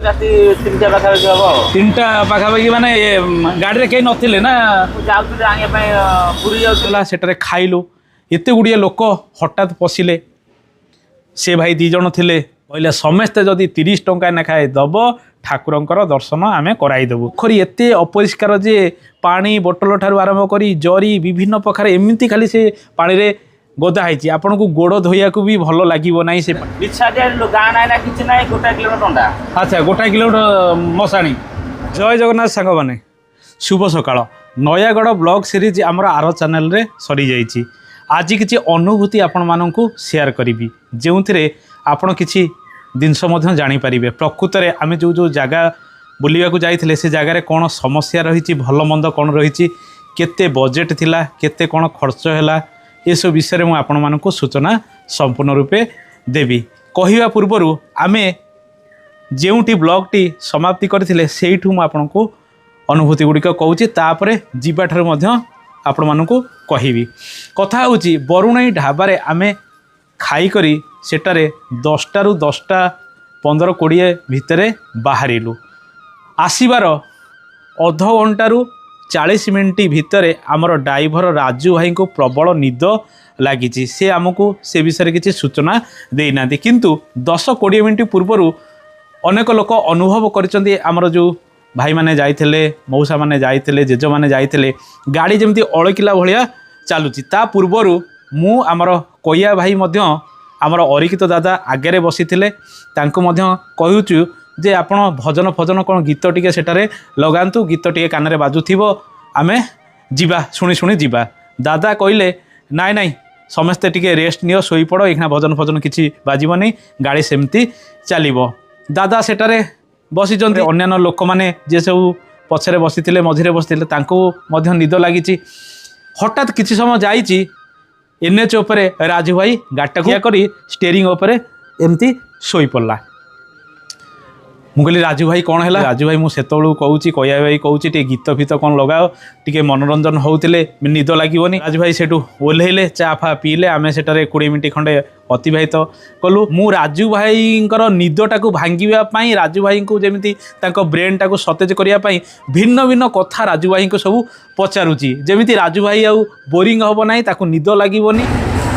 ରାତି 3ଟା ପାଖାପାଖି ହବ। 3ଟା ପାଖାପାଖି ମାନେ ଗାଡ଼ିରେ କେହି ନଥିଲେ ନା? ଯାଉଥିଲି ଆଣିବା ପାଇଁ ପୁରୀ ଯାଉଥିଲା। ସେଠାରେ ଖାଇଲୁ, ଏତେ ଗୁଡ଼ିଏ ଲୋକ ହଠାତ୍ ପଶିଲେ। ସେ ଭାଇ 2 ଜଣ ଥିଲେ, କହିଲେ ସମସ୍ତେ ଯଦି 30 ଟଙ୍କା ଲେଖାଏ ଦେବ ଠାକୁରଙ୍କର ଦର୍ଶନ ଆମେ କରାଇଦେବୁ। ପୋଖରୀ ଏତେ ଅପରିଷ୍କାର ଯେ ପାଣି ବୋଟଲ ଠାରୁ ଆରମ୍ଭ କରି ଜରି ବିଭିନ୍ନ ପ୍ରକାର ଏମିତି ଖାଲି ସେ ପାଣିରେ ଗଦା ହେଇଛି, ଆପଣଙ୍କୁ ଗୋଡ଼ ଧୋଇବାକୁ ବି ଭଲ ଲାଗିବ ନାହିଁ। ସେ ଗାଁ ନାହିଁ ନା କିଛି ନାହିଁ, 1 କିଲୋମିଟର ଟଣ୍ଡା। ଆଚ୍ଛା, 1 କିଲୋମିଟର ମଶାଣି। ଜୟ ଜଗନ୍ନାଥ ସାଙ୍ଗମାନେ, ଶୁଭ ସକାଳ। ନୟାଗଡ଼ ବ୍ଲଗ ସିରିଜ୍ ଆମର ଆର ଚ୍ୟାନେଲରେ ସରିଯାଇଛି। ଆଜି କିଛି ଅନୁଭୂତି ଆପଣମାନଙ୍କୁ ସେୟାର କରିବି, ଯେଉଁଥିରେ ଆପଣ କିଛି ଜିନିଷ ମଧ୍ୟ ଜାଣିପାରିବେ। ପ୍ରକୃତରେ ଆମେ ଯେଉଁ ଜାଗା ବୁଲିବାକୁ ଯାଇଥିଲେ ସେ ଜାଗାରେ କ'ଣ ସମସ୍ୟା ରହିଛି, ଭଲ ମନ୍ଦ କ'ଣ ରହିଛି, କେତେ ବଜେଟ୍ ଥିଲା, କେତେ କ'ଣ ଖର୍ଚ୍ଚ ହେଲା, ଏସବୁ ବିଷୟରେ ମୁଁ ଆପଣମାନଙ୍କୁ ସୂଚନା ସମ୍ପୂର୍ଣ୍ଣ ରୂପେ ଦେବି। କହିବା ପୂର୍ବରୁ ଆମେ ଯେଉଁଠି ବ୍ଲଗ୍ଟି ସମାପ୍ତି କରିଥିଲେ ସେଇଠୁ ମୁଁ ଆପଣଙ୍କୁ ଅନୁଭୂତି ଗୁଡ଼ିକ କହୁଛି, ତାପରେ ଯିବାଠାରୁ ମଧ୍ୟ ଆପଣମାନଙ୍କୁ କହିବି। କଥା ହେଉଛି, ବରୁଣେଇ ଢାବାରେ ଆମେ ଖାଇକରି ସେଠାରେ 10ଟାରୁ 10:15-20 ଭିତରେ ବାହାରିଲୁ। ଆସିବାର ଅଧଘଣ୍ଟାରୁ 40 ମିନିଟ୍ ଭିତରେ ଆମର ଡ୍ରାଇଭର ରାଜୁ ଭାଇଙ୍କୁ ପ୍ରବଳ ନିଦ ଲାଗିଛି। ସେ ଆମକୁ ସେ ବିଷୟରେ କିଛି ସୂଚନା ଦେଇନାହାନ୍ତି, କିନ୍ତୁ 10-20 ମିନିଟ୍ ପୂର୍ବରୁ ଅନେକ ଲୋକ ଅନୁଭବ କରିଛନ୍ତି ଆମର ଯେଉଁ ଭାଇମାନେ ଯାଇଥିଲେ, ମଉସାମାନେ ଯାଇଥିଲେ, ଜେଜେମାନେ ଯାଇଥିଲେ, ଗାଡ଼ି ଯେମିତି ଅଳକିଲା ଭଳିଆ ଚାଲୁଛି। ତା ପୂର୍ବରୁ ମୁଁ ଆମର କଇଆ ଭାଇ ମଧ୍ୟ ଆମର ଅରିକିତ ଦାଦା ଆଗରେ ବସିଥିଲେ, ତାଙ୍କୁ ମଧ୍ୟ କହୁଛୁ ଯେ ଆପଣ ଭଜନ ଫଜନ କ'ଣ ଗୀତ ଟିକେ ସେଠାରେ ଲଗାନ୍ତୁ, ଗୀତ ଟିକେ କାନରେ ବାଜୁଥିବ, ଆମେ ଯିବା, ଶୁଣି ଶୁଣି ଯିବା। ଦାଦା କହିଲେ ନାଇଁ ନାଇଁ ସମସ୍ତେ ଟିକେ ରେଷ୍ଟ ନିଅ, ଶୋଇପଡ଼, ଏଇଖିଣା ଭଜନ ଫଜନ କିଛି ବାଜିବନି, ଗାଡ଼ି ସେମିତି ଚାଲିବ। ଦାଦା ସେଠାରେ ବସିଛନ୍ତି। ଅନ୍ୟାନ୍ୟ ଲୋକମାନେ ଯେ ସବୁ ପଛରେ ବସିଥିଲେ, ମଝିରେ ବସିଥିଲେ, ତାଙ୍କୁ ମଧ୍ୟ ନିଦ ଲାଗିଛି। ହଠାତ୍ କିଛି ସମୟ ଯାଇଛି, NH ଉପରେ ରାଜୁ ଭାଇ ଗାଡ଼ିଟାକୁ ଠିଆ କରି ଷ୍ଟେରିଂ ଉପରେ ଏମିତି ଶୋଇପଡ଼ିଲା। ମୁଁ କହିଲି ରାଜୁ ଭାଇ କ'ଣ ହେଲା? ରାଜୁ ଭାଇ ମୁଁ ସେତେବେଳକୁ କହୁଛି, କଇଆ ଭାଇ କହୁଛି ଟିକେ ଗୀତ ଫିତ କ'ଣ ଲଗାଅ, ଟିକେ ମନୋରଞ୍ଜନ ହେଉଥିଲେ ନିଦ ଲାଗିବନି। ରାଜୁ ଭାଇ ସେଠୁ ଓହ୍ଲେଇଲେ, ଚା ଫା ପିଇଲେ, ଆମେ ସେଠାରେ 20 ମିନିଟ୍ ଖଣ୍ଡେ ଅତିବାହିତ କଲୁ। ମୁଁ ରାଜୁ ଭାଇଙ୍କର ନିଦଟାକୁ ଭାଙ୍ଗିବା ପାଇଁ, ରାଜୁ ଭାଇଙ୍କୁ ଯେମିତି ତାଙ୍କ ବ୍ରେନ୍ଟାକୁ ସତେଜ କରିବା ପାଇଁ ଭିନ୍ନ ଭିନ୍ନ କଥା ରାଜୁ ଭାଇଙ୍କୁ ସବୁ ପଚାରୁଛି, ଯେମିତି ରାଜୁ ଭାଇ ଆଉ ବୋରିଂ ହେବ ନାହିଁ, ତାକୁ ନିଦ ଲାଗିବନି।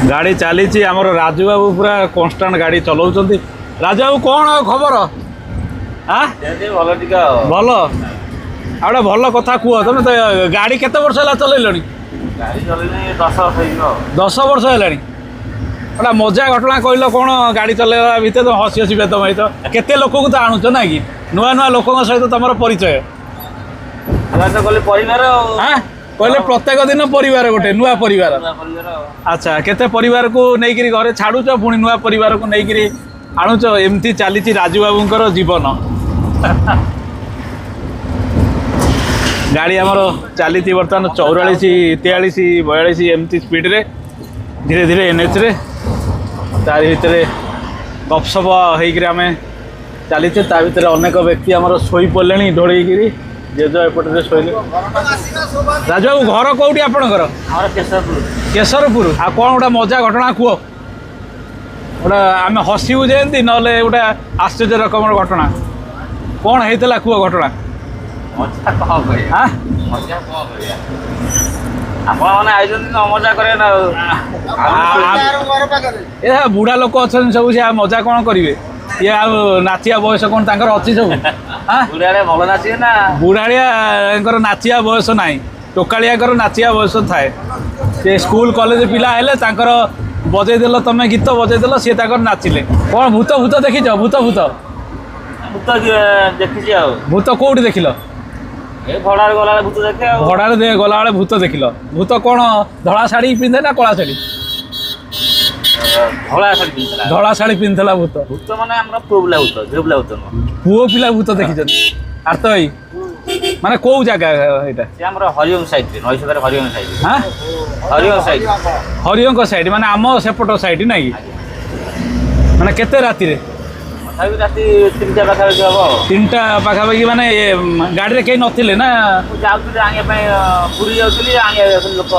ଗାଡ଼ି ଚାଲିଛି, ଆମର ରାଜୁ ବାବୁ ପୁରା କନଷ୍ଟାଣ୍ଟ ଗାଡ଼ି ଚଲାଉଛନ୍ତି। ରାଜୁ ବାବୁ କ'ଣ ଖବର? ଭଲ ଟିକେ ଭଲ। ଆଉ ଗୋଟେ ଭଲ କଥା କୁହ, ତମେ ତ ଗାଡ଼ି କେତେ ବର୍ଷ ହେଲା ଚଲେଇଲଣି? ଗାଡ଼ି ଚଲେଇନି 10 ବର୍ଷ ହେଇଯିବ। 10 ବର୍ଷ ହେଲାଣି। ଗୋଟେ ମଜା ଘଟଣା କହିଲ କ'ଣ ଗାଡ଼ି ଚଲେଇବା ଭିତରେ? ତମେ ହସି ହସି ବେଦ ଭାଇ, ତ କେତେ ଲୋକଙ୍କୁ ତ ଆଣୁଛ ନା କି, ନୂଆ ନୂଆ ଲୋକଙ୍କ ସହିତ ତମର ପରିଚୟ। କହିଲେ ପରିବାର କହିଲେ ପ୍ରତ୍ୟେକ ଦିନ ପରିବାର, ଗୋଟେ ନୂଆ ପରିବାର। ଆଚ୍ଛା, କେତେ ପରିବାରକୁ ନେଇକିରି ଘରେ ଛାଡ଼ୁଛ, ପୁଣି ନୂଆ ପରିବାରକୁ ନେଇକିରି ଆଣୁଛ, ଏମିତି ଚାଲିଛି ରାଜୁ ବାବୁଙ୍କର ଜୀବନ। ଗାଡ଼ି ଆମର ଚାଲିଛି ବର୍ତ୍ତମାନ 44, 43, 42 ଏମିତି ସ୍ପିଡ଼ରେ, ଧୀରେ ଧୀରେ NHରେ। ତାରି ଭିତରେ ଗପସପ ହେଇକିରି ଆମେ ଚାଲିଛେ। ତା ଭିତରେ ଅନେକ ବ୍ୟକ୍ତି ଆମର ଶୋଇପଡ଼ିଲେଣି ଢୋଳେଇକିରି, ଜେଜ ଏପଟରେ ଶୋଇଲେ। ରାଜୁ ବାବୁ ଘର କେଉଁଠି ଆପଣଙ୍କର? ଆମର କେଶରପୁର। କେଶରପୁର। ଆଉ କ'ଣ ଗୋଟେ ମଜା ଘଟଣା କୁହ, ଗୋଟେ ଆମେ ହସିବୁ ଯେମିତି, ନହେଲେ ଗୋଟେ ଆଶ୍ଚର୍ଯ୍ୟ ରକମର ଘଟଣା କ'ଣ ହେଇଥିଲା କୁହ ଘଟଣା। ମଜା କ'ଣ କରିବା, ମଜା କ'ଣ କରିବା, ଆପଣମାନେ ଆଇଛନ୍ତି ନ ମଜା କରିବା ନା। ଏ ବୁଢ଼ା ଲୋକ ଅଛନ୍ତି ସବୁ, ସେ ମଜା କ'ଣ କରିବେ? ଇଏ ଆଉ ନାଚିବା ବୟସ କ'ଣ ତାଙ୍କର ଅଛି ସବୁ? ବୁଢ଼ାଳିଆ ଭଲ ନାଚିବେ ନା। ବୁଢ଼ାଳିଆଙ୍କର ନାଚିବା ବୟସ ନାହିଁ, ଟୋକାଳିଆଙ୍କର ନାଚିବା ବୟସ ଥାଏ। ସେ ସ୍କୁଲ କଲେଜ ପିଲା ହେଲେ ତାଙ୍କର ବଜେଇଦେଲ, ତମେ ଗୀତ ବଜେଇଦେଲ, ସିଏ ତାଙ୍କର ନାଚିଲେ। କ'ଣ ଭୂତ ଭୂତ ଦେଖିଛ? ଭୂତ ଭୂତ ଭୂତ ଦେଖିଛି। ଆଉ ଭୂତ କୋଉଠି ଦେଖିଲ? ଏ ଭଡ଼ାରେ ଗଲାବେଳେ ଭୂତ ଦେଖେ। ଆଉ ଭଡ଼ାରେ ଗଲାବେଳେ ଭୂତ ଦେଖିଲ? ଭୂତ କ'ଣ ଧଳା ଶାଢ଼ୀ ପିନ୍ଧେ ନା କଳା ଶାଢ଼ୀ? ଧଳା ଶାଢ଼ୀ ପିନ୍ଧିଥିଲା। ଧଳା ଶାଢ଼ୀ ପିନ୍ଧିଥିଲା ଭୂତ। ଭୂତ ମାନେ ଆମର ପୁଅ ପିଲା ଭୂତ, ଝିଅ ପିଲା ଭୂତ ନୁହଁ। ପୁଅ ପିଲା ଭୂତ ଦେଖିଛନ୍ତି? ଆର୍ତ ଭାଇ ମାନେ କୋଉ ଜାଗା ଏଇଟା? ସେ ଆମର ହରିଓମ ସାଇଡରେ, ନଈସଦାରେ ହରିଓମ ସାଇଡ। ହରିଓମ ସାଇଡ। ହରିଓଙ୍କ ସାଇଡ ମାନେ ଆମ ସେପଟ ସାଇଡ ନାଇଁ କି? ମାନେ କେତେ ରାତିରେ? ତଥାପି ରାତି 3ଟା ପାଖାପାଖି ହବ। 3ଟା ପାଖାପାଖି ମାନେ ଗାଡ଼ିରେ କେହି ନଥିଲେ ନା? ମୁଁ ଯାଉଥିଲି ଆଣିବା ପାଇଁ, ପୁରୀ ଯାଉଥିଲି, ଆଣିବା ଯାଉଥିଲି ଲୋକ।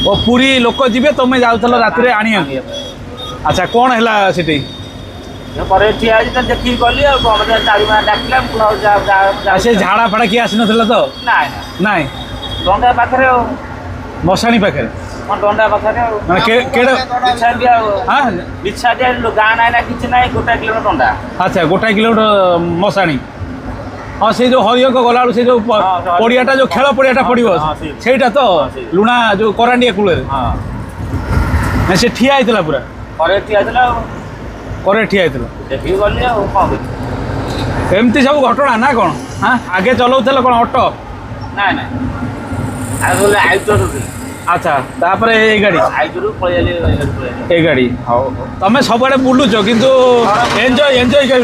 ଓ ପୁରୀ ଲୋକ ଯିବେ, ତମେ ଯାଉଥିଲ ରାତିରେ ଆଣିବାକୁ? ଆଚ୍ଛା, କ'ଣ ହେଲା ସେଠି? ପରେ ଠିଆ ହେଇଛି ତ ଦେଖିକି ଗଲି ଆଉ କ'ଣ ମୋତେ ଚାରି ମାସ ଡାକିଲା ମୁଁ ଆଉ ସେ ଝାଡ଼ା ଫାଡ଼ା କିଏ ଆସିନଥିଲା ତ? ନାଇଁ ନାଇଁ ଡଙ୍ଗା ପାଖରେ ଆଉ ମଶାଣି ପାଖରେ ହଁ ଡଙ୍ଗା ପାଖରେ ଆଉ ମାନେ କେଡ଼େ ବିଛାଡି ଆଉ ହଁ ବିଛାଡି ଗାଁ ନାହିଁ ନା କିଛି ନାହିଁ 1 କିଲୋମିଟର ଡଙ୍ଗା। ଆଚ୍ଛା 1 କିଲୋମିଟର ମଶାଣି। ହଁ ସେଇ ଯେଉଁ ହରିହଙ୍କ ଗଲାବେଳକୁ ସେ ଯେଉଁ ପଡ଼ିଆଟା ଯେଉଁ ଖେଳ ପଡ଼ିଆଟା ପଡ଼ିବ ସେଇଟା ତ ଲୁଣା ଯେଉଁ କରାଣ୍ଡିଆ କୂଳରେ। ହଁ ସେ ଠିଆ ହେଇଥିଲା ପୁରା ପରେ ଠିଆ ହେଇଥିଲା ଆଉ କରେ ଠିଆ ହେଇଥିଲା ଦେଖିକି ଗଲି ଆଉ କ'ଣ କରିବି। ଏମିତି ସବୁ ଘଟଣା ନା କ'ଣ? ହଁ ଆଗେ ଚଲାଉଥିଲ କ'ଣ ଅଟୋ? ନାଇଁ ନାଇଁ ଆଉ ବୋଲେ ଆଇଟରୁ ଆଚ୍ଛା ତାପରେ ଏଇ ଗାଡ଼ି ଆଇଟରୁ ପଳେଇ ଏଇ ଗାଡ଼ି। ହଉ ତମେ ସବୁଆଡ଼େ ବୁଲୁଛ କିନ୍ତୁ ଏନ୍ଜୟ ଟିକେ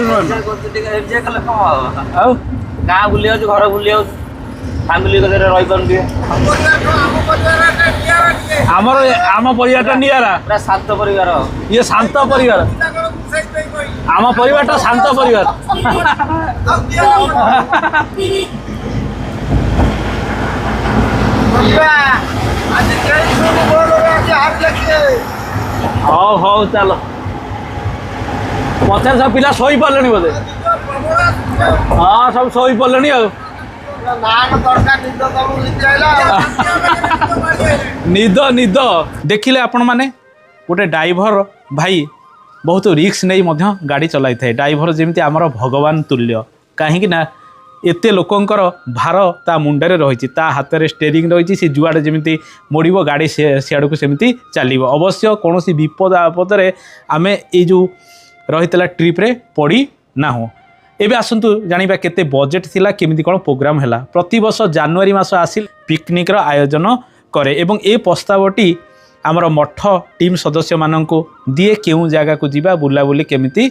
ଏନ୍ଜୟ କଲେ କ'ଣ ହବ? ଆଉ ଗାଁ ବୁଲି ଯାଉଛି ଘର ବୁଲି ଯାଉଛି ଫ୍ୟାମିଲି କତିରେ ରହିପାରୁନି ଟିକେ। ଆମ ପରିବାରଟା ନିଆରା ପୁରା ଶାନ୍ତ ପରିବାର। ଇଏ ଶାନ୍ତ ପରିବାର। ଆମ ପରିବାରଟା ଶାନ୍ତ ପରିବାର। ହଉ ହଉ ଚାଲ। ପଛରେ ସବୁ ପିଲା ଶୋଇପାରିଲେଣି ବୋଧେ? ହଁ ସବୁ ଶୋଇପାରିଲେଣି ଆଉ। ନିଦ ନିଦ ଦେଖିଲେ ଆପଣମାନେ ଗୋଟେ ଡ୍ରାଇଭର ଭାଇ ବହୁତ ରିକ୍ସ ନେଇ ମଧ୍ୟ ଗାଡ଼ି ଚଲାଇଥାଏ। ଡ୍ରାଇଭର ଯେମିତି ଆମର ଭଗବାନ ତୁଲ୍ୟ, କାହିଁକି ନା ଏତେ ଲୋକଙ୍କର ଭାର ତା ମୁଣ୍ଡରେ ରହିଛି, ତା ହାତରେ ଷ୍ଟେରିଂ ରହିଛି, ସେ ଯୁଆଡ଼େ ଯେମିତି ମୋଡ଼ିବ ଗାଡ଼ି ସିଆଡ଼କୁ ସେମିତି ଚାଲିବ। ଅବଶ୍ୟ କୌଣସି ବିପଦ ଆପଦରେ ଆମେ ଏଇ ଯେଉଁ ରହିଥିଲା ଟ୍ରିପ୍ରେ ପଡ଼ି ନାହୁଁ। ଏବେ ଆସନ୍ତୁ ଜାଣିବା କେତେ ବଜେଟ୍ ଥିଲା, କେମିତି କ'ଣ ପ୍ରୋଗ୍ରାମ ହେଲା। ପ୍ରତିବର୍ଷ ଜାନୁଆରୀ ମାସ ଆସିଲେ ପିକନିକ୍ର ଆୟୋଜନ କରେ ଏବଂ ଏ ପ୍ରସ୍ତାବଟି ଆମର ମଠ ଟିମ୍ ସଦସ୍ୟମାନଙ୍କୁ ଦିଏ କେଉଁ ଜାଗାକୁ ଯିବା, ବୁଲାବୁଲି କେମିତି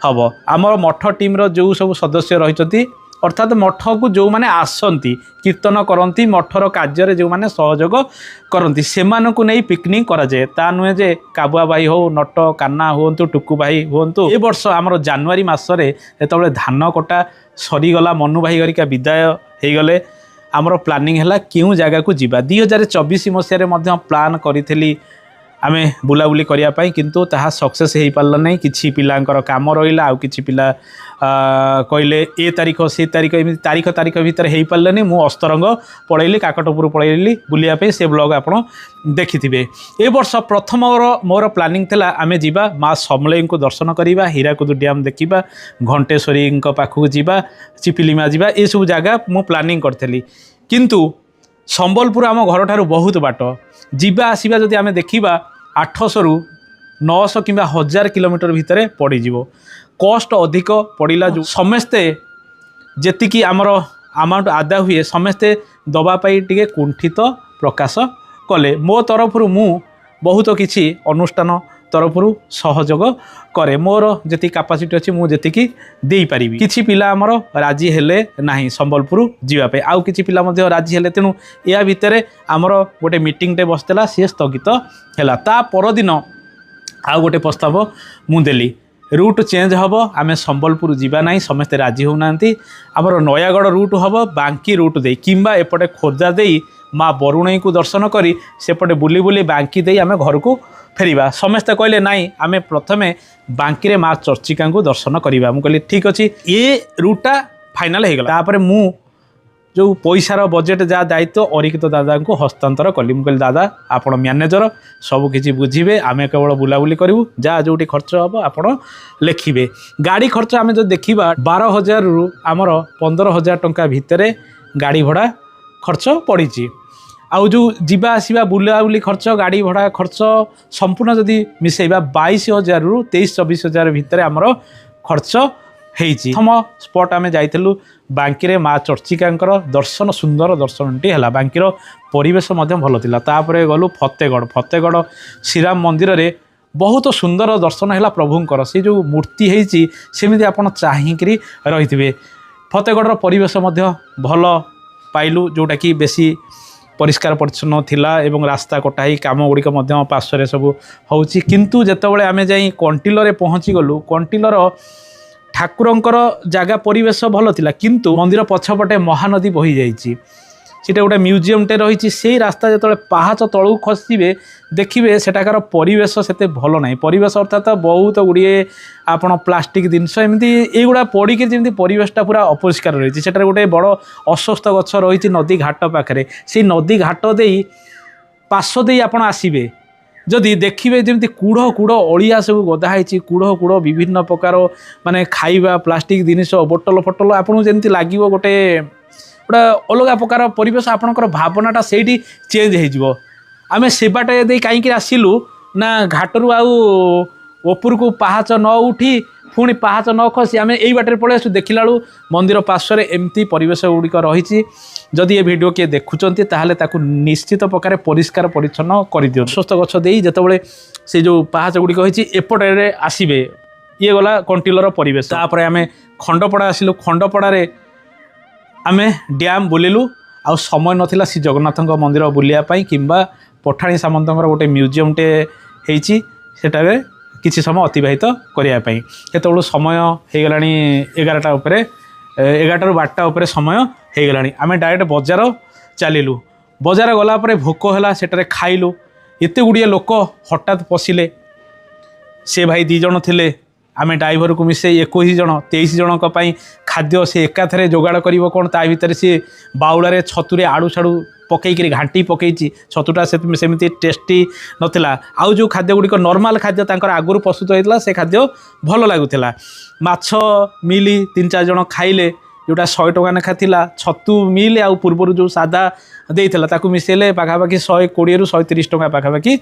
ହେବ। ଆମର ମଠ ଟିମ୍ର ଯେଉଁ ସବୁ ସଦସ୍ୟ ରହିଛନ୍ତି ଅର୍ଥାତ୍ ମଠକୁ ଯେଉଁମାନେ ଆସନ୍ତି କୀର୍ତ୍ତନ କରନ୍ତି, ମଠର କାର୍ଯ୍ୟରେ ଯେଉଁମାନେ ସହଯୋଗ କରନ୍ତି ସେମାନଙ୍କୁ ନେଇ ପିକନିକ୍ କରାଯାଏ। ତା ନୁହେଁ ଯେ କାବୁଆ ଭାଇ ହଉ, ନଟ କାହ୍ନା ହୁଅନ୍ତୁ, ଟୁକୁ ଭାଇ ହୁଅନ୍ତୁ। ଏ ବର୍ଷ ଆମର ଜାନୁଆରୀ ମାସରେ ଯେତେବେଳେ ଧାନ କଟା ସରିଗଲା, ମନୁ ଭାଇ ହେରିକା ବିଦାୟ ହେଇଗଲେ, ଆମର ପ୍ଲାନିଂ ହେଲା କେଉଁ ଜାଗାକୁ ଯିବା। 2024 ମସିହାରେ ମଧ୍ୟ ପ୍ଲାନ୍ କରିଥିଲି ଆମେ ବୁଲାବୁଲି କରିବା ପାଇଁ, କିନ୍ତୁ ତାହା ସକ୍ସେସ୍ ହେଇପାରିଲା ନାହିଁ। କିଛି ପିଲାଙ୍କର କାମ ରହିଲା, ଆଉ କିଛି ପିଲା କହିଲେ ଏ ତାରିଖ ସେ ତାରିଖ, ଏମିତି ତାରିଖ ଭିତରେ ହେଇପାରିଲାନି। ମୁଁ ଅସ୍ତରଙ୍ଗ ପଳେଇଲି, କାକଟପୁର ପଳେଇଲି ବୁଲିବା ପାଇଁ। ସେ ବ୍ଲଗ୍ ଆପଣ ଦେଖିଥିବେ। ଏ ବର୍ଷ ମୋର ପ୍ଲାନିଂ ଥିଲା ଆମେ ଯିବା ମା ସମଲେଇଙ୍କୁ ଦର୍ଶନ କରିବା, ହୀରାକୁଦ ଡ୍ୟାମ୍ ଦେଖିବା, ଘଣ୍ଟେଶ୍ୱରୀଙ୍କ ପାଖକୁ ଯିବା, ଚିପିଲିମା ଯିବା, ଏସବୁ ଜାଗା ମୁଁ ପ୍ଲାନିଂ କରିଥିଲି। କିନ୍ତୁ ସମ୍ବଲପୁର ଆମ ଘରଠାରୁ ବହୁତ ବାଟ, ଯିବା ଆସିବା ଯଦି ଆମେ ଦେଖିବା 800ରୁ 900 କିମ୍ବା 1000 କିଲୋମିଟର ଭିତରେ ପଡ଼ିଯିବ। କଷ୍ଟ ଅଧିକ ପଡ଼ିଲା, ଯେଉଁ ସମସ୍ତେ ଯେତିକି ଆମର ଆମାଉଣ୍ଟ ଆଦାୟ ହୁଏ ସମସ୍ତେ ଦେବା ପାଇଁ ଟିକେ କୁଣ୍ଠିତ ପ୍ରକାଶ କଲେ। ମୋ ତରଫରୁ ମୁଁ ବହୁତ କିଛି ଅନୁଷ୍ଠାନ ତରଫରୁ ସହଯୋଗ କରେ, ମୋର ଯେତିକି କାପାସିଟି ଅଛି ମୁଁ ଯେତିକି ଦେଇପାରିବି। କିଛି ପିଲା ଆମର ରାଜି ହେଲେ ନାହିଁ ସମ୍ବଲପୁର ଯିବା ପାଇଁ, ଆଉ କିଛି ପିଲା ମଧ୍ୟ ରାଜି ହେଲେ। ତେଣୁ ଏହା ଭିତରେ ଆମର ଗୋଟେ ମିଟିଂଟେ ବସିଥିଲା, ସିଏ ସ୍ଥଗିତ ହେଲା। ତା ପରଦିନ ଆଉ ଗୋଟେ ପ୍ରସ୍ତାବ ମୁଁ ଦେଲି, ରୁଟ୍ ଚେଞ୍ଜ ହେବ, ଆମେ ସମ୍ବଲପୁର ଯିବା ନାହିଁ, ସମସ୍ତେ ରାଜି ହେଉନାହାନ୍ତି। ଆମର ନୟାଗଡ଼ ରୁଟ୍ ହେବ, ବାଙ୍କି ରୁଟ୍ ଦେଇ କିମ୍ବା ଏପଟେ ଖୋର୍ଦ୍ଧା ଦେଇ ମା ବରୁଣେଇଙ୍କୁ ଦର୍ଶନ କରି ସେପଟେ ବୁଲି ବୁଲି ବାଙ୍କି ଦେଇ ଆମେ ଘରକୁ ଫେରିବା। ସମସ୍ତେ କହିଲେ ନାଇଁ ଆମେ ପ୍ରଥମେ ବାଙ୍କିରେ ମା ଚର୍ଚ୍ଚିକାଙ୍କୁ ଦର୍ଶନ କରିବା। ମୁଁ କହିଲି ଠିକ୍ ଅଛି, ଏ ରୁଟ୍ଟା ଫାଇନାଲ୍ ହେଇଗଲା। ତାପରେ ମୁଁ ଯେଉଁ ପଇସାର ବଜେଟ୍ ଯାହା ଦାୟିତ୍ୱ ଅରିକିତ ଦାଦାଙ୍କୁ ହସ୍ତାନ୍ତର କଲି। ମୁଁ କହିଲି ଦାଦା ଆପଣ ମ୍ୟାନେଜର, ସବୁକିଛି ବୁଝିବେ, ଆମେ କେବଳ ବୁଲାବୁଲି କରିବୁ, ଯାହା ଯେଉଁଠି ଖର୍ଚ୍ଚ ହେବ ଆପଣ ଲେଖିବେ। ଗାଡ଼ି ଖର୍ଚ୍ଚ ଆମେ ଯଦି ଦେଖିବା 12,000ରୁ ଆମର 15,000 ଟଙ୍କା ଭିତରେ ଗାଡ଼ି ଭଡ଼ା ଖର୍ଚ୍ଚ ପଡ଼ିଛି। ଆଉ ଯେଉଁ ଯିବା ଆସିବା ବୁଲାବୁଲି ଖର୍ଚ୍ଚ, ଗାଡ଼ି ଭଡ଼ା ଖର୍ଚ୍ଚ ସମ୍ପୂର୍ଣ୍ଣ ଯଦି ମିଶାଇବା 22,000ରୁ 23-24,000 ଭିତରେ ଆମର ଖର୍ଚ୍ଚ ହେଇଛି। ପ୍ରଥମ ସ୍ପଟ୍ ଆମେ ଯାଇଥିଲୁ ବାଙ୍କିରେ ମା ଚର୍ଚ୍ଚିକାଙ୍କର ଦର୍ଶନ, ସୁନ୍ଦର ଦର୍ଶନଟି ହେଲା। ବାଙ୍କିର ପରିବେଶ ମଧ୍ୟ ଭଲ ଥିଲା। ତାପରେ ଗଲୁ ଫତେଗଡ଼ ଶ୍ରୀରାମ ମନ୍ଦିରରେ ବହୁତ ସୁନ୍ଦର ଦର୍ଶନ ହେଲା ପ୍ରଭୁଙ୍କର। ସେ ଯେଉଁ ମୂର୍ତ୍ତି ହେଇଛି ସେମିତି ଆପଣ ଚାହିଁକିରି ରହିଥିବେ। ଫତେଗଡ଼ର ପରିବେଶ ମଧ୍ୟ ଭଲ ପାଇଲୁ, ଯେଉଁଟାକି ବେଶୀ ପରିଷ୍କାର ପରିଚ୍ଛନ୍ନ ଥିଲା ଏବଂ ରାସ୍ତା କଟା ହେଇ କାମ ଗୁଡ଼ିକ ମଧ୍ୟ ପାର୍ଶ୍ୱରେ ସବୁ ହେଉଛି। କିନ୍ତୁ ଯେତେବେଳେ ଆମେ ଯାଇ କଣ୍ଟିଲରେ ପହଞ୍ଚିଗଲୁ, କଣ୍ଟିଲର ଠାକୁରଙ୍କର ଜାଗା ପରିବେଶ ଭଲ ଥିଲା, କିନ୍ତୁ ମନ୍ଦିର ପଛପଟେ ମହାନଦୀ ବହିଯାଇଛି। ସେଟା ଗୋଟେ ମ୍ୟୁଜିୟମଟେ ରହିଛି। ସେଇ ରାସ୍ତା ଯେତେବେଳେ ପାହାଚ ତଳକୁ ଖସିବେ ଦେଖିବେ ସେଠାକାର ପରିବେଶ ସେତେ ଭଲ ନାହିଁ। ପରିବେଶ ଅର୍ଥାତ୍ ବହୁତ ଗୁଡ଼ିଏ ଆପଣ ପ୍ଲାଷ୍ଟିକ୍ ଜିନିଷ ଏମିତି ଏଇଗୁଡ଼ା ପଡ଼ିକି ଯେମିତି ପରିବେଶଟା ପୁରା ଅପରିଷ୍କାର ରହିଛି। ସେଠାରେ ଗୋଟେ ବଡ଼ ଅଶ୍ୱସ୍ଥ ଗଛ ରହିଛି ନଦୀ ଘାଟ ପାଖରେ। ସେଇ ନଦୀ ଘାଟ ଦେଇ ପାର୍ଶ୍ୱ ଦେଇ ଆପଣ ଆସିବେ ଯଦି ଦେଖିବେ ଯେମିତି କୁଢ଼ କୁଢ଼ ଅଳିଆ ସବୁ ଗଦା ହେଇଛି, କୁଢ଼ କୁଢ଼ ବିଭିନ୍ନ ପ୍ରକାର ମାନେ ଖାଇବା ପ୍ଲାଷ୍ଟିକ୍ ଜିନିଷ ବୋଟଲ ଫଟଲ ଆପଣଙ୍କୁ ଯେମିତି ଲାଗିବ ଗୋଟେ ଅଲଗା ପ୍ରକାର ପରିବେଶ। ଆପଣଙ୍କର ଭାବନାଟା ସେଇଠି ଚେଞ୍ଜ ହେଇଯିବ। ଆମେ ସେବାଟେ ଦେଇ କାହିଁକି ଆସିଲୁ ନା ଘାଟରୁ ଆଉ ଉପରକୁ ପାହାଚ ନ ଉଠି ପୁଣି ପାହାଚ ନ ଖସି ଆମେ ଏଇ ବାଟରେ ପଳେଇ ଆସୁ। ଦେଖିଲା ବେଳୁ ମନ୍ଦିର ପାର୍ଶ୍ୱରେ ଏମିତି ପରିବେଶ ଗୁଡ଼ିକ ରହିଛି। ଯଦି ଏ ଭିଡ଼ିଓ କିଏ ଦେଖୁଛନ୍ତି ତାହେଲେ ତାକୁ ନିଶ୍ଚିତ ପ୍ରକାର ପରିଷ୍କାର ପରିଚ୍ଛନ୍ନ କରିଦିଅନ୍ତୁ। ସ୍ୱସ୍ଥ ଗଛ ଦେଇ ଯେତେବେଳେ ସେ ଯେଉଁ ପାହାଚ ଗୁଡ଼ିକ ହେଇଛି ଏପଟରେ ଆସିବେ, ଇଏ ଗଲା କଣ୍ଟିଲର ପରିବେଶ। ତାପରେ ଆମେ ଖଣ୍ଡପଡ଼ା ଆସିଲୁ। ଖଣ୍ଡପଡ଼ାରେ ଆମେ ଡ୍ୟାମ୍ ବୁଲିଲୁ। ଆଉ ସମୟ ନଥିଲା ଶ୍ରୀ ଜଗନ୍ନାଥଙ୍କ ମନ୍ଦିର ବୁଲିବା ପାଇଁ କିମ୍ବା ପଠାଣି ସାମନ୍ତଙ୍କର ଗୋଟେ ମ୍ୟୁଜିୟମଟେ ହେଇଛି ସେଠାରେ କିଛି ସମୟ ଅତିବାହିତ କରିବା ପାଇଁ। କେତେବେଳୁ ସମୟ ହେଇଗଲାଣି 11ଟା ଉପରେ, 11ଟାରୁ 12ଟା ଉପରେ ସମୟ ହେଇଗଲାଣି। ଆମେ ଡାଇରେକ୍ଟ ବଜାର ଚାଲିଲୁ। ବଜାର ଗଲା ପରେ ଭୋକ ହେଲା, ସେଠାରେ ଖାଇଲୁ। ଏତେ ଗୁଡ଼ିଏ ଲୋକ ହଠାତ୍ ପଶିଲେ। ସେ ଭାଇ 2 ଜଣ ଥିଲେ, ଆମେ ଡ୍ରାଇଭରକୁ ମିଶାଇ 21 ଜଣ, 23 ଜଣଙ୍କ ପାଇଁ ଖାଦ୍ୟ ସେ ଏକାଥରେ ଯୋଗାଡ଼ କରିବ କ'ଣ? ତା ଭିତରେ ସିଏ ବାଉଳାରେ ଛତୁରେ ଆଡ଼ୁ ସାଡ଼ୁ ପକେଇକିରି ଘାଣ୍ଟି ପକେଇଛି। ଛତୁଟା ସେମିତି ଟେଷ୍ଟି ନଥିଲା। ଆଉ ଯେଉଁ ଖାଦ୍ୟ ଗୁଡ଼ିକ ନର୍ମାଲ୍ ଖାଦ୍ୟ ତାଙ୍କର ଆଗରୁ ପ୍ରସ୍ତୁତ ହେଇଥିଲା ସେ ଖାଦ୍ୟ ଭଲ ଲାଗୁଥିଲା। ମାଛ ମିଲ୍ 3-4 ଜଣ ଖାଇଲେ, ଯେଉଁଟା 100 ଟଙ୍କା ଲେଖା ଥିଲା। ଛତୁ ମିଲ୍ ଆଉ ପୂର୍ବରୁ ଯେଉଁ ସାଧା ଦେଇଥିଲା ତାକୁ ମିଶାଇଲେ ପାଖାପାଖି 120ରୁ 130 ଟଙ୍କା ପାଖାପାଖି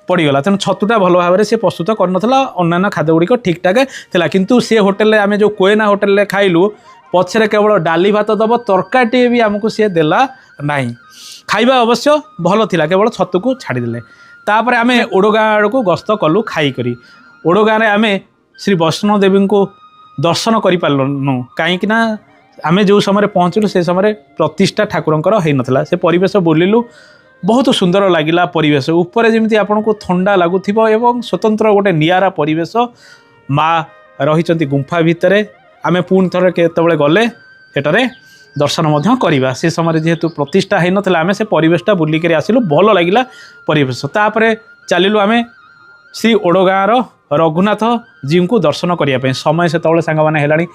ପଡ଼ିଗଲା। ତେଣୁ ଛତୁଟା ଭଲ ଭାବରେ ସେ ପ୍ରସ୍ତୁତ କରିନଥିଲା। ଅନ୍ୟାନ୍ୟ ଖାଦ୍ୟ ଗୁଡ଼ିକ ଠିକ୍ଠାକ୍ ଥିଲା। କିନ୍ତୁ ସେ ହୋଟେଲରେ ଆମେ ଯେଉଁ କୋଏନା ହୋଟେଲରେ ଖାଇଲୁ, ପଛରେ କେବଳ ଡାଲି ଭାତ ଦେବ, ତରକାରୀଟିଏ ବି ଆମକୁ ସିଏ ଦେଲା ନାହିଁ। ଖାଇବା ଅବଶ୍ୟ ଭଲ ଥିଲା, କେବଳ ଛତୁକୁ ଛାଡ଼ିଦେଲେ। ତାପରେ ଆମେ ଓଡ଼ଗାଁ ଆଡ଼କୁ ଗସ୍ତ କଲୁ ଖାଇକରି। ଓଡ଼ଗାଁରେ ଆମେ ଶ୍ରୀ ବୈଷ୍ଣବ ଦେବୀଙ୍କୁ ଦର୍ଶନ କରିପାରିଲୁନୁ। କାହିଁକି ନା ଆମେ ଯେଉଁ ସମୟରେ ପହଞ୍ଚିଲୁ ସେ ସମୟରେ ପ୍ରତିଷ୍ଠା ଠାକୁରଙ୍କର ହେଇନଥିଲା। ସେ ପରିବେଶ ବୁଲିଲୁ, ବହୁତ ସୁନ୍ଦର ଲାଗିଲା ପରିବେଶ। ଉପରେ ଯେମିତି ଆପଣଙ୍କୁ ଥଣ୍ଡା ଲାଗୁଥିବ ଏବଂ ସ୍ୱତନ୍ତ୍ର ଗୋଟେ ନିଆରା ପରିବେଶ। ମା ରହିଛନ୍ତି ଗୁମ୍ଫା ଭିତରେ। ଆମେ ପୁଣି ଥରେ କେତେବେଳେ ଗଲେ ସେଠାରେ ଦର୍ଶନ ମଧ୍ୟ କରିବା। ସେ ସମୟରେ ଯେହେତୁ ପ୍ରତିଷ୍ଠା ହେଇନଥିଲା ଆମେ ସେ ପରିବେଶଟା ବୁଲିକରି ଆସିଲୁ, ଭଲ ଲାଗିଲା ପରିବେଶ। ତାପରେ ଚାଲିଲୁ ଆମେ ଶ୍ରୀ ଓଡ଼ଗାଁର ରଘୁନାଥ ଜୀଙ୍କୁ ଦର୍ଶନ କରିବା ପାଇଁ। ସମୟ ସେତେବେଳେ ସାଙ୍ଗମାନେ ହେଲାଣି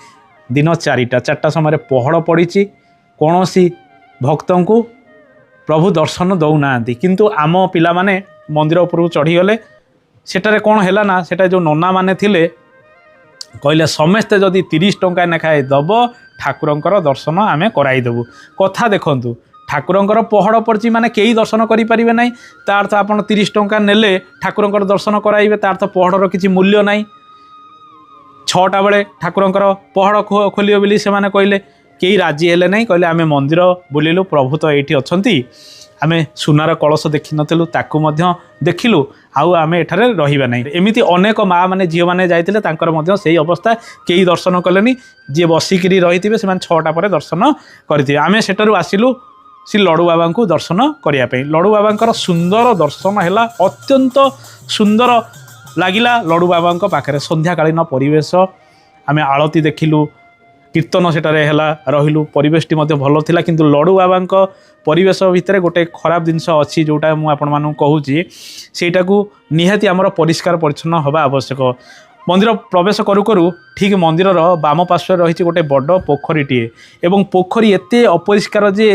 ଦିନ 4ଟା ସମୟରେ ପହଡ଼ ପଡ଼ିଛି। କୌଣସି ଭକ୍ତଙ୍କୁ ପ୍ରଭୁ ଦର୍ଶନ ଦେଉନାହାନ୍ତି। କିନ୍ତୁ ଆମ ପିଲାମାନେ ମନ୍ଦିର ଉପରକୁ ଚଢ଼ିଗଲେ। ସେଠାରେ କ'ଣ ହେଲା ନା, ସେଟା ଯେଉଁ ନନାମାନେ ଥିଲେ କହିଲେ ସମସ୍ତେ ଯଦି 30 ଟଙ୍କା ଲେଖାଏଁ ଦେବ ଠାକୁରଙ୍କର ଦର୍ଶନ ଆମେ କରାଇଦେବୁ। କଥା ଦେଖନ୍ତୁ, ଠାକୁରଙ୍କର ପହଡ଼ ପଡ଼ିଛି ମାନେ କେହି ଦର୍ଶନ କରିପାରିବେ ନାହିଁ। ତା ଅର୍ଥ ଆପଣ 30 ଟଙ୍କା ନେଲେ ଠାକୁରଙ୍କର ଦର୍ଶନ କରାଇବେ, ତା ଅର୍ଥ ପହଡ଼ର କିଛି ମୂଲ୍ୟ ନାହିଁ। 6ଟା ବେଳେ ଠାକୁରଙ୍କର ପହଡ଼ ଖୋଲିବ ବୋଲି ସେମାନେ କହିଲେ। କେହି ରାଜି ହେଲେ ନାହିଁ। କହିଲେ ଆମେ ମନ୍ଦିର ବୁଲିଲୁ, ପ୍ରଭୁ ତ ଏଇଠି ଅଛନ୍ତି। ଆମେ ସୁନାର କଳସ ଦେଖିନଥିଲୁ, ତାକୁ ମଧ୍ୟ ଦେଖିଲୁ। ଆଉ ଆମେ ଏଠାରେ ରହିବା ନାହିଁ। ଏମିତି ଅନେକ ମା ମାନେ ଝିଅମାନେ ଯାଇଥିଲେ, ତାଙ୍କର ମଧ୍ୟ ସେଇ ଅବସ୍ଥା। କେହି ଦର୍ଶନ କଲେନି। ଯିଏ ବସିକିରି ରହିଥିବେ ସେମାନେ 6ଟା ପରେ ଦର୍ଶନ କରିଥିବେ। ଆମେ ସେଠାରୁ ଆସିଲୁ ଶ୍ରୀ ଲଡ଼ୁ ବାବାଙ୍କୁ ଦର୍ଶନ କରିବା ପାଇଁ। ଲଡ଼ୁ ବାବାଙ୍କର ସୁନ୍ଦର ଦର୍ଶନ ହେଲା, ଅତ୍ୟନ୍ତ ସୁନ୍ଦର ଲାଗିଲା ଲଡ଼ୁ ବାବାଙ୍କ ପାଖରେ। ସନ୍ଧ୍ୟାକାଳୀନ ପରିବେଶ, ଆମେ ଆଳତି ଦେଖିଲୁ, କୀର୍ତ୍ତନ ସେଠାରେ ହେଲା, ରହିଲୁ। ପରିବେଶଟି ମଧ୍ୟ ଭଲ ଥିଲା। କିନ୍ତୁ ଲଡ଼ୁ ବାବାଙ୍କ ପରିବେଶ ଭିତରେ ଗୋଟେ ଖରାପ ଜିନିଷ ଅଛି, ଯେଉଁଟା ମୁଁ ଆପଣମାନଙ୍କୁ କହୁଛି। ସେଇଟାକୁ ନିହାତି ଆମର ପରିଷ୍କାର ପରିଚ୍ଛନ୍ନ ହେବା ଆବଶ୍ୟକ। ମନ୍ଦିର ପ୍ରବେଶ କରୁ କରୁ ଠିକ୍ ମନ୍ଦିରର ବାମ ପାର୍ଶ୍ୱରେ ରହିଛି ଗୋଟେ ବଡ଼ ପୋଖରୀଟିଏ। ଏବଂ ପୋଖରୀ ଏତେ ଅପରିଷ୍କାର ଯେ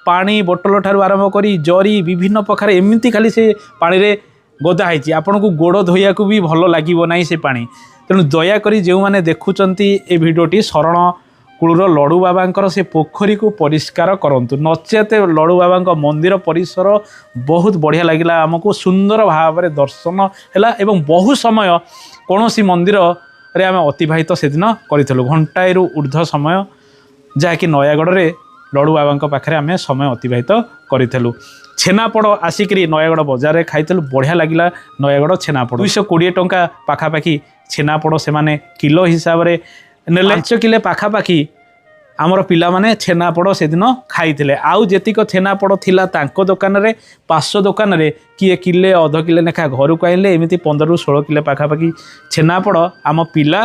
ପାଣି ବୋଟଲ ଠାରୁ ଆରମ୍ଭ କରି ଜରି ବିଭିନ୍ନ ପ୍ରକାର ଏମିତି ଖାଲି ସେ ପାଣିରେ ଗଦା ହେଇଛି। ଆପଣଙ୍କୁ ଗୋଡ଼ ଧୋଇବାକୁ ବି ଭଲ ଲାଗିବ ନାହିଁ ସେ ପାଣି। ତେଣୁ ଦୟାକରି ଯେଉଁମାନେ ଦେଖୁଛନ୍ତି ଏ ଭିଡ଼ିଓଟି, ଶରଣ କୂଳର ଲଡ଼ୁ ବାବାଙ୍କର ସେ ପୋଖରୀକୁ ପରିଷ୍କାର କରନ୍ତୁ। ନଚେତ ଲଡ଼ୁ ବାବାଙ୍କ ମନ୍ଦିର ପରିସର ବହୁତ ବଢ଼ିଆ ଲାଗିଲା ଆମକୁ। ସୁନ୍ଦର ଭାବରେ ଦର୍ଶନ ହେଲା ଏବଂ ବହୁ ସମୟ କୌଣସି ମନ୍ଦିରରେ ଆମେ ଅତିବାହିତ ସେଦିନ କରିଥିଲୁ। ଘଣ୍ଟାଏରୁ ଉର୍ଦ୍ଧ୍ୱ ସମୟ, ଯାହାକି ନୟାଗଡ଼ରେ ଲଡ଼ୁ ବାବାଙ୍କ ପାଖରେ ଆମେ ସମୟ ଅତିବାହିତ କରିଥିଲୁ। ଛେନାପୋଡ଼ ଆସିକରି ନୟାଗଡ଼ ବଜାରରେ ଖାଇଥିଲୁ, ବଢ଼ିଆ ଲାଗିଲା ନୟାଗଡ଼ ଛେନାପୋଡ଼। 220 ଟଙ୍କା ପାଖାପାଖି ଛେନାପୋଡ଼ ସେମାନେ କିଲୋ ହିସାବରେ ନେଲେ। 5 କିଲୋ ପାଖାପାଖି ଆମର ପିଲାମାନେ ଛେନାପୋଡ଼ ସେଦିନ ଖାଇଥିଲେ। ଆଉ ଯେତିକ ଛେନାପୋଡ଼ ଥିଲା ତାଙ୍କ ଦୋକାନରେ, ପାର୍ଶ୍ୱ ଦୋକାନରେ କିଏ କିଲେ ଅଧ କିଲେ ଲେଖା ଘରକୁ ଆଣିଲେ। ଏମିତି 15ରୁ 16 କିଲୋ ପାଖାପାଖି ଛେନାପୋଡ଼ ଆମ ପିଲା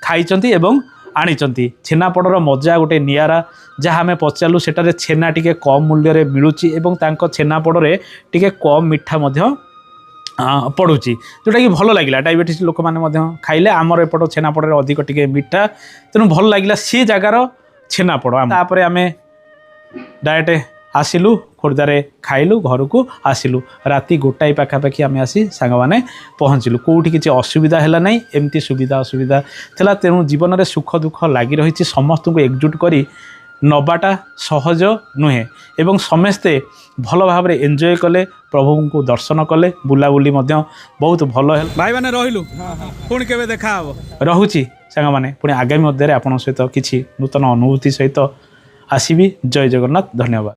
ଖାଇଛନ୍ତି ଏବଂ ଆଣିଛନ୍ତି। ଛେନାପୋଡ଼ର ମଜା ଗୋଟେ ନିଆରା। ଯାହା ଆମେ ପଚାରିଲୁ ସେଠାରେ ଛେନା ଟିକେ କମ୍ ମୂଲ୍ୟରେ ମିଳୁଛି ଏବଂ ତାଙ୍କ ଛେନାପୋଡ଼ରେ ଟିକେ କମ୍ ମିଠା ମଧ୍ୟ ପଡ଼ୁଛି ଯେଉଁଟାକି ଭଲ ଲାଗିଲା। ଡାଇବେଟିସ୍ ଲୋକମାନେ ମଧ୍ୟ ଖାଇଲେ ଆମର ଏପଟ ଛେନାପୋଡ଼ରେ ଅଧିକ ଟିକେ ମିଠା, ତେଣୁ ଭଲ ଲାଗିଲା ସେ ଜାଗାର ଛେନାପୋଡ଼। ତାପରେ ଆମେ ଡାଇରେକ୍ଟ ଆସିଲୁ ଖୋର୍ଦ୍ଧାରେ, ଖାଇଲୁ, ଘରକୁ ଆସିଲୁ। ରାତି 1ଟାଏ ପାଖାପାଖି ଆମେ ଆସି ସାଙ୍ଗମାନେ ପହଞ୍ଚିଲୁ। କେଉଁଠି କିଛି ଅସୁବିଧା ହେଲା ନାହିଁ, ଏମିତି ସୁବିଧା ଅସୁବିଧା ଥିଲା। ତେଣୁ ଜୀବନରେ ସୁଖ ଦୁଃଖ ଲାଗି ରହିଛି, ସମସ୍ତଙ୍କୁ ଏକଜୁଟ କରି ନେବାଟା ସହଜ ନୁହେଁ ଏବଂ ସମସ୍ତେ ଭଲ ଭାବରେ ଏନ୍ଜୟ କଲେ, ପ୍ରଭୁଙ୍କୁ ଦର୍ଶନ କଲେ, ବୁଲାବୁଲି ମଧ୍ୟ ବହୁତ ଭଲ ହେଲା। ଭାଇମାନେ ରହିଲୁ, ପୁଣି କେବେ ଦେଖା ହେବ। ରହୁଛି ସାଙ୍ଗମାନେ, ପୁଣି ଆଗାମୀ ମଧ୍ୟରେ ଆପଣଙ୍କ ସହିତ କିଛି ନୂତନ ଅନୁଭୂତି ସହିତ ଆସିବି। ଜୟ ଜଗନ୍ନାଥ, ଧନ୍ୟବାଦ।